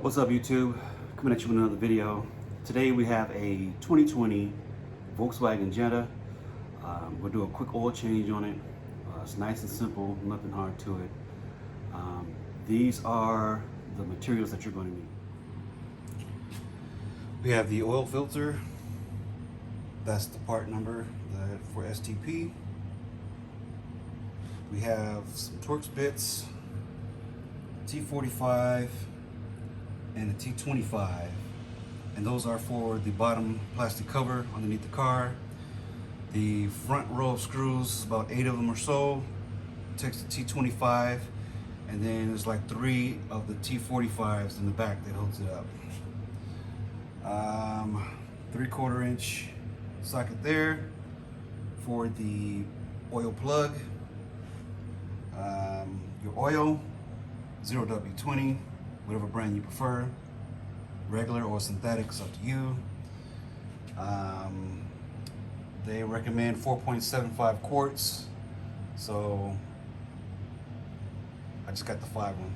What's up, YouTube? Coming at you with another video. Today we have a 2020 Volkswagen Jetta. We'll do a quick oil change on it. It's nice and simple, nothing hard to it. These are the materials that you're going to need. We have the oil filter. That's the part number for STP. We have some Torx bits, T45 and the T25, and those are for the bottom plastic cover underneath the car. The front row of screws, about 8 of them or so, takes the T25, and then there's like 3 of the T45s in the back that holds it up. 3/4 inch socket there for the oil plug. Your oil, 0W20, whatever brand you prefer, regular or synthetic, it's up to you. They recommend 4.75 quarts, so I just got the 5 one.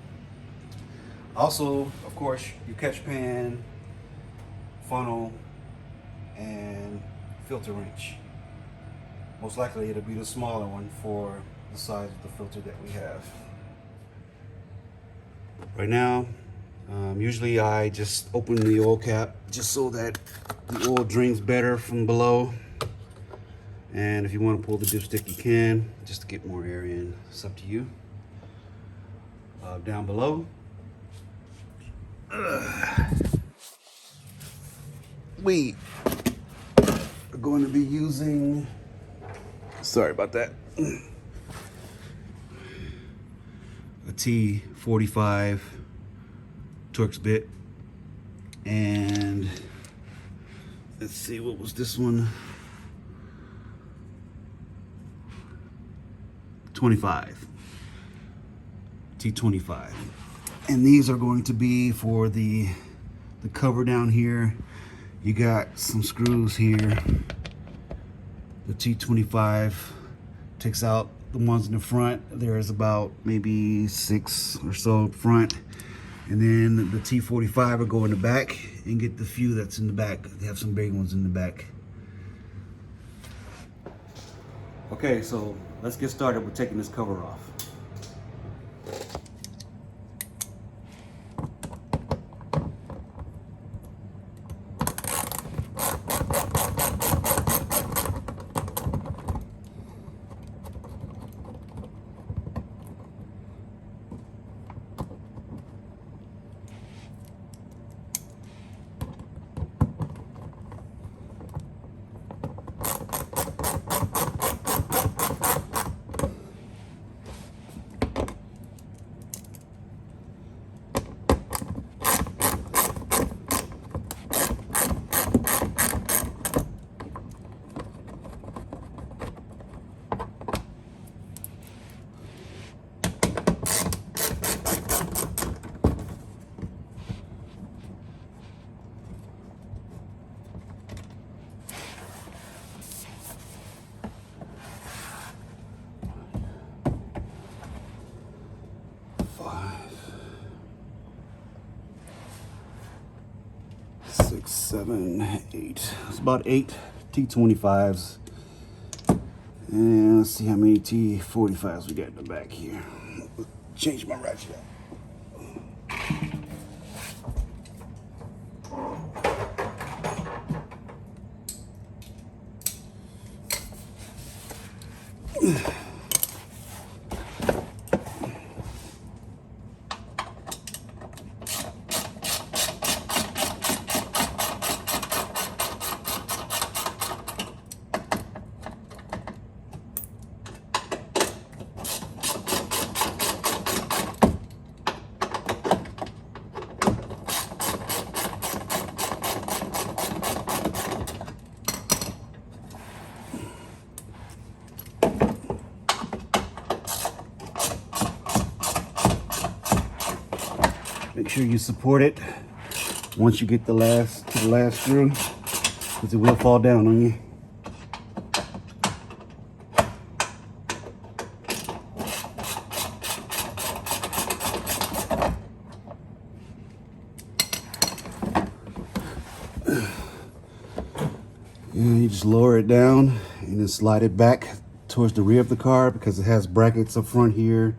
Also, of course, your catch pan, funnel, and filter wrench. Most likely it'll be the smaller one for the size of the filter that we have. Right now, usually I just open the oil cap just so that the oil drains better from below. And if you want to pull the dipstick, you can, just to get more air in. It's up to you. Down below, we are going to be using, sorry about that, a T45 Torx bit, and let's see, what was this one? 25 T25, and these are going to be for the cover down here. You got some screws here. The T25 takes out the ones in the front. There's about maybe 6 or so up front, and then the T45 will go in the back and get the few that's in the back. They have some big ones in the back. Okay, so let's get started with taking this cover off. Six, 7, 8. It's about 8 T25s. And let's see how many T45s we got in the back here. Change my ratchet up. Make sure you support it once you get to the last screw, because it will fall down on you. And you just lower it down and then slide it back towards the rear of the car because it has brackets up front here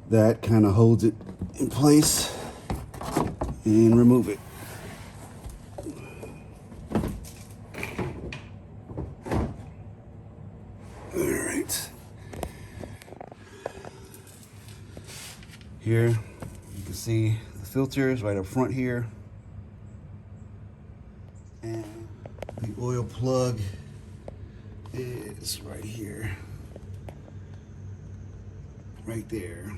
that kind of holds it in place, and remove it. All right. Here you can see the filter is right up front here, and the oil plug is right here, right there.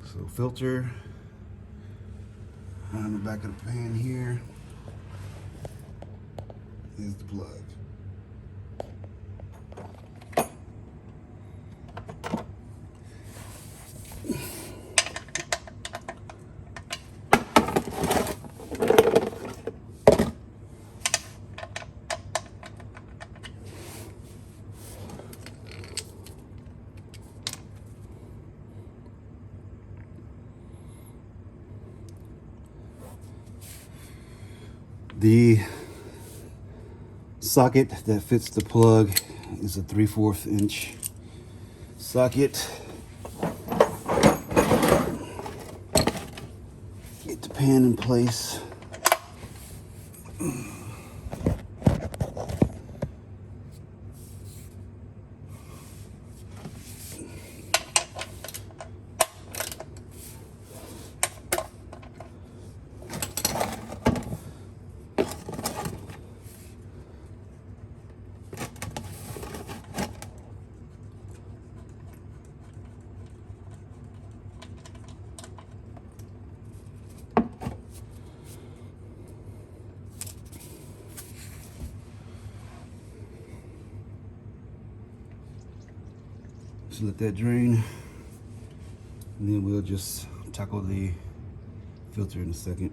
So filter on the back of the pan here is the plug. The socket that fits the plug is a 3/4 inch socket. Get the pan in place. Just let that drain, and then we'll just tackle the filter in a second.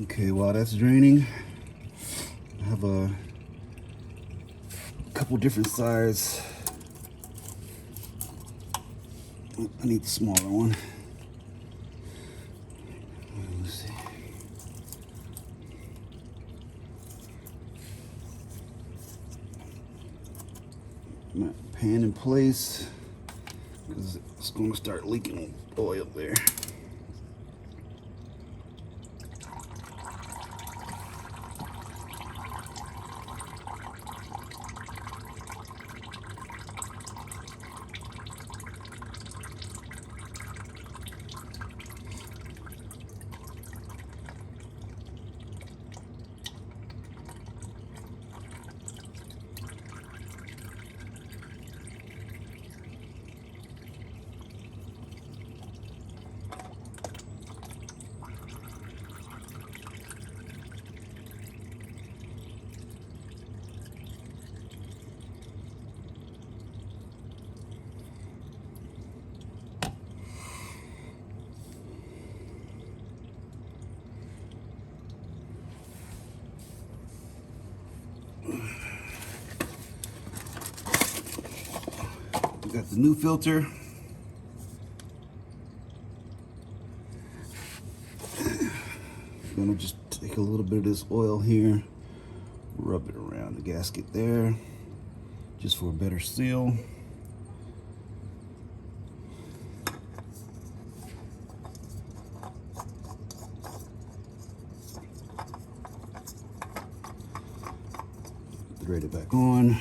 Okay, while that's draining, I have a couple different size. I need the smaller one. Let's see. My pan in place because it's going to start leaking oil there. We got the new filter. I'm gonna just take a little bit of this oil here, rub it around the gasket there, just for a better seal. Thread it back on.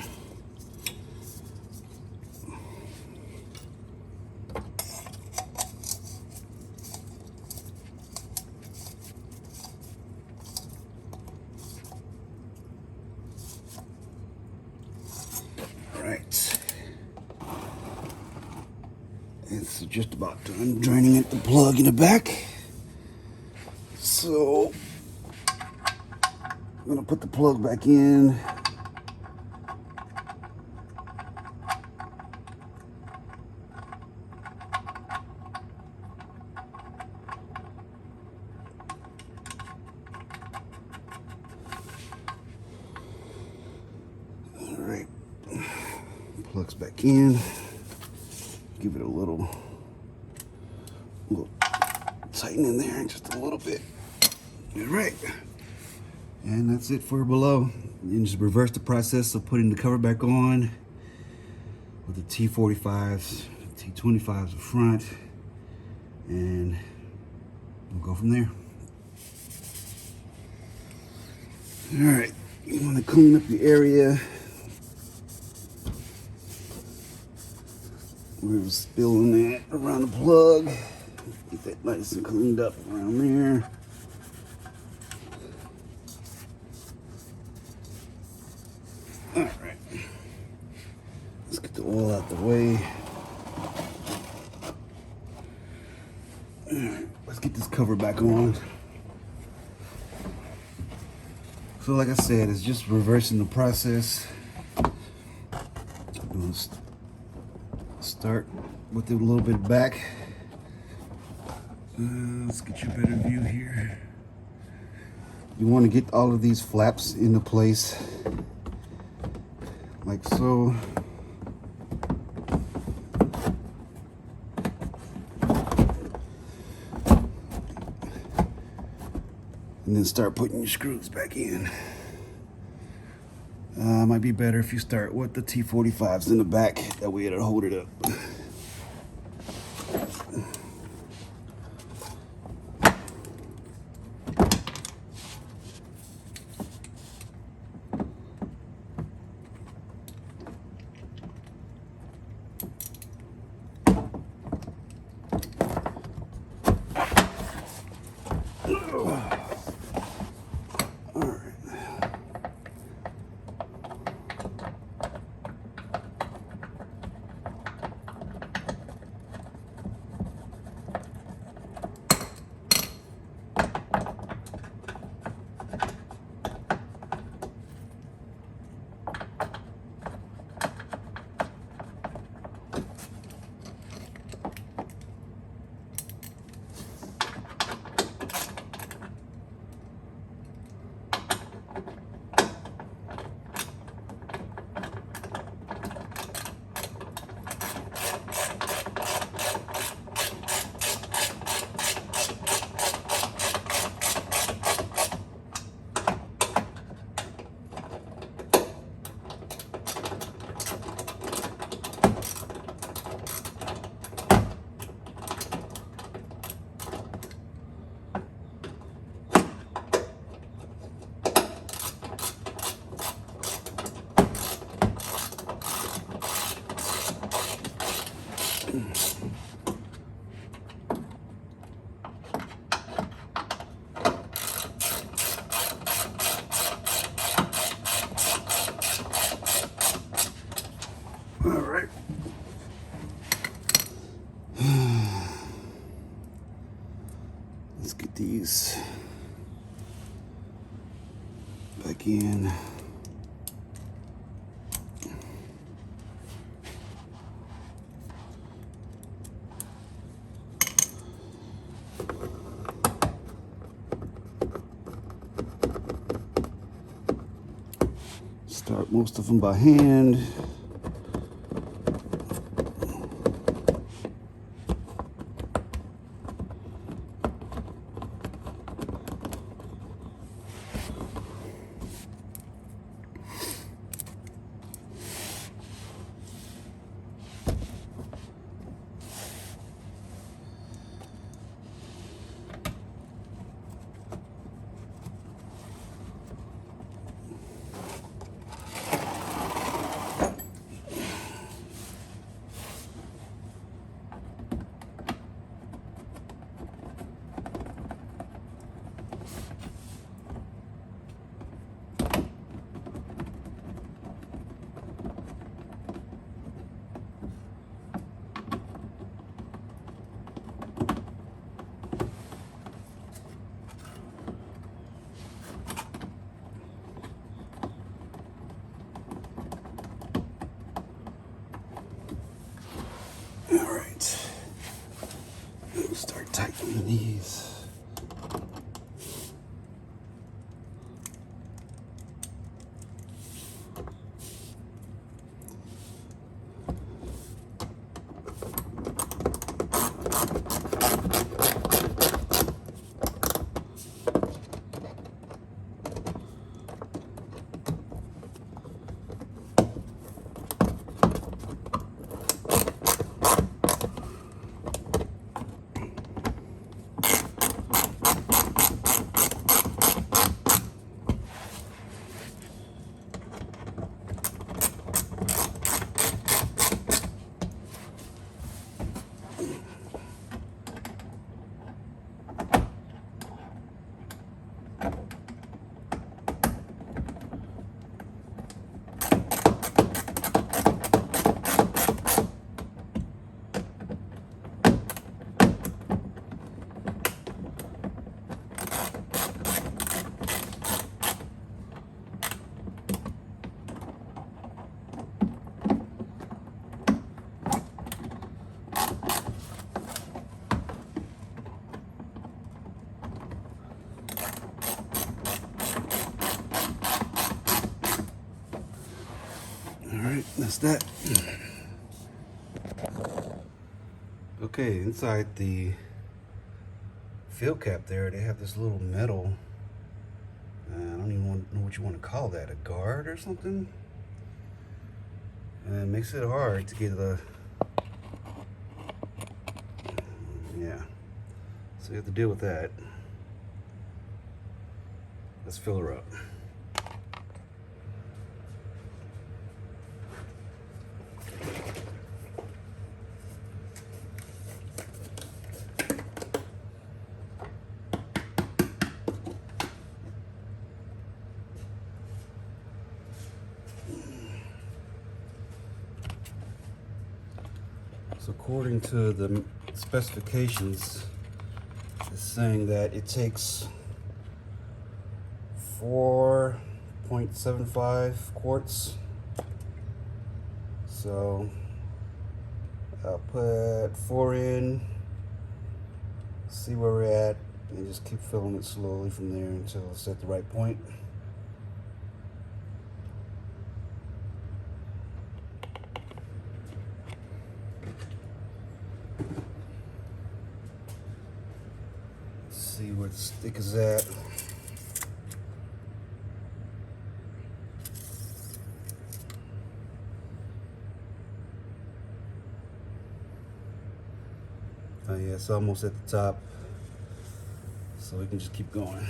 Right. It's just about done draining it, the plug in the back. So I'm gonna put the plug back in. All right, plugs back in. Give it a little tighten in there just a little bit. All right. And that's it for below. And just reverse the process of putting the cover back on with the T45s, T25s in front, and we'll go from there. All right, you want to clean up the area where it was spilling that around the plug. Get that nice and cleaned up around there. All right, let's get the oil out the way. All right, let's get this cover back on. So like I said, it's just reversing the process. I'm gonna start with it a little bit back. Let's get you a better view here. You want to get all of these flaps into place, like so. And then start putting your screws back in. Might be better if you start with the T45s in the back. That way it'll hold it up. All right. Let's get these back in. Start most of them by hand. All right, that's that. Okay, inside the fill cap there, they have this little metal, I don't even know what you want to call that, a guard or something? And it makes it hard to get the, yeah, so you have to deal with that. Let's fill her up. So according to the specifications, it's saying that it takes 4.75 quarts. So I'll put 4 in, see where we're at, and just keep filling it slowly from there until it's at the right point. See where the stick is at. Oh yeah, it's almost at the top, so we can just keep going.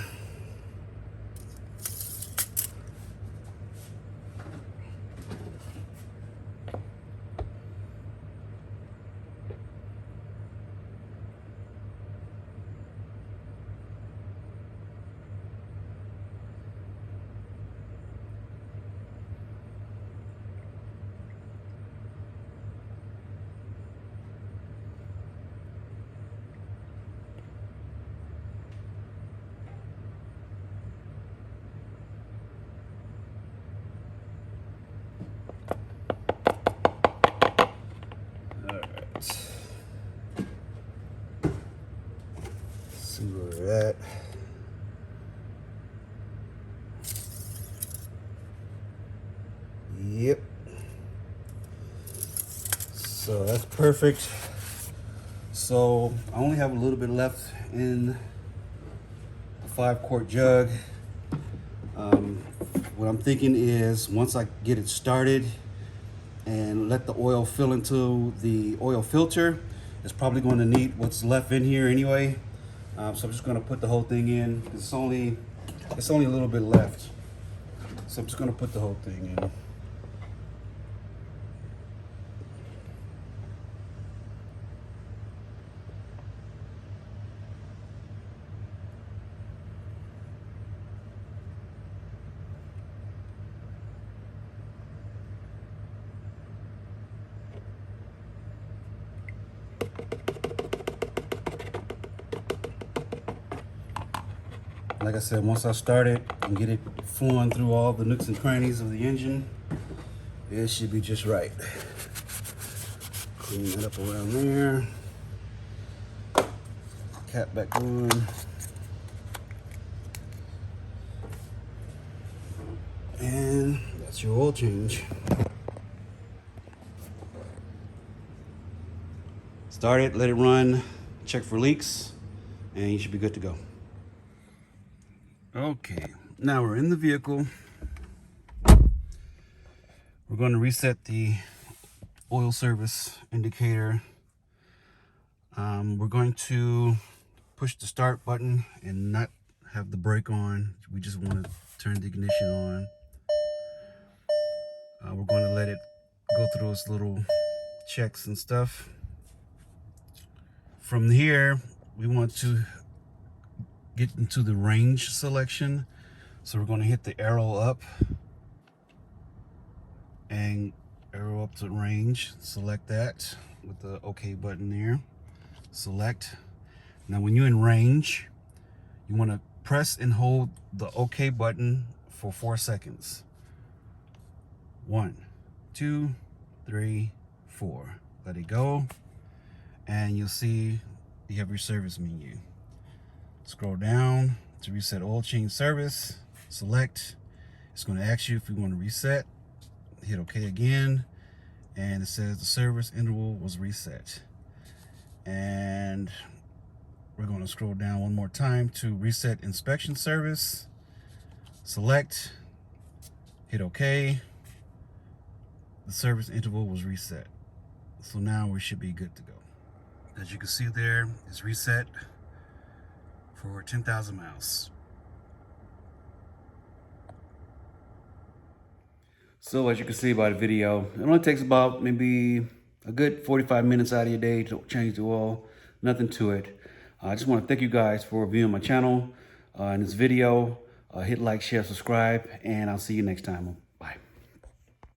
See where we're at. Yep. So that's perfect. So I only have a little bit left in the 5-quart jug. What I'm thinking is once I get it started and let the oil fill into the oil filter, it's probably going to need what's left in here anyway. So I'm just going to put the whole thing in. It's only a little bit left. So I'm just going to put the whole thing in. Like I said, once I start it and get it flowing through all the nooks and crannies of the engine, it should be just right. Clean it up around there. Cap back on. And that's your oil change. Start it, let it run, check for leaks, and you should be good to go. Okay, now we're in the vehicle. We're going to reset the oil service indicator. We're going to push the start button and not have the brake on. We just want to turn the ignition on. We're going to let it go through those little checks and stuff. From here, we want to get into the range selection. So we're going to hit the arrow up and arrow up to range. Select that with the OK button there. Select. Now when you're in range, you want to press and hold the OK button for 4 seconds. 1, 2, 3, 4. Let it go, and you'll see you have your service menu. Scroll down to reset oil change service. Select. It's going to ask you if you want to reset. Hit OK again, and it says the service interval was reset. And we're going to scroll down one more time to reset inspection service. Select, hit OK. The service interval was reset. So now we should be good to go. As you can see there, it's reset for 10,000 miles. So as you can see by the video, it only takes about maybe a good 45 minutes out of your day to change the oil. Nothing to it. I just want to thank you guys for viewing my channel in this video. Hit like, share, subscribe, and I'll see you next time.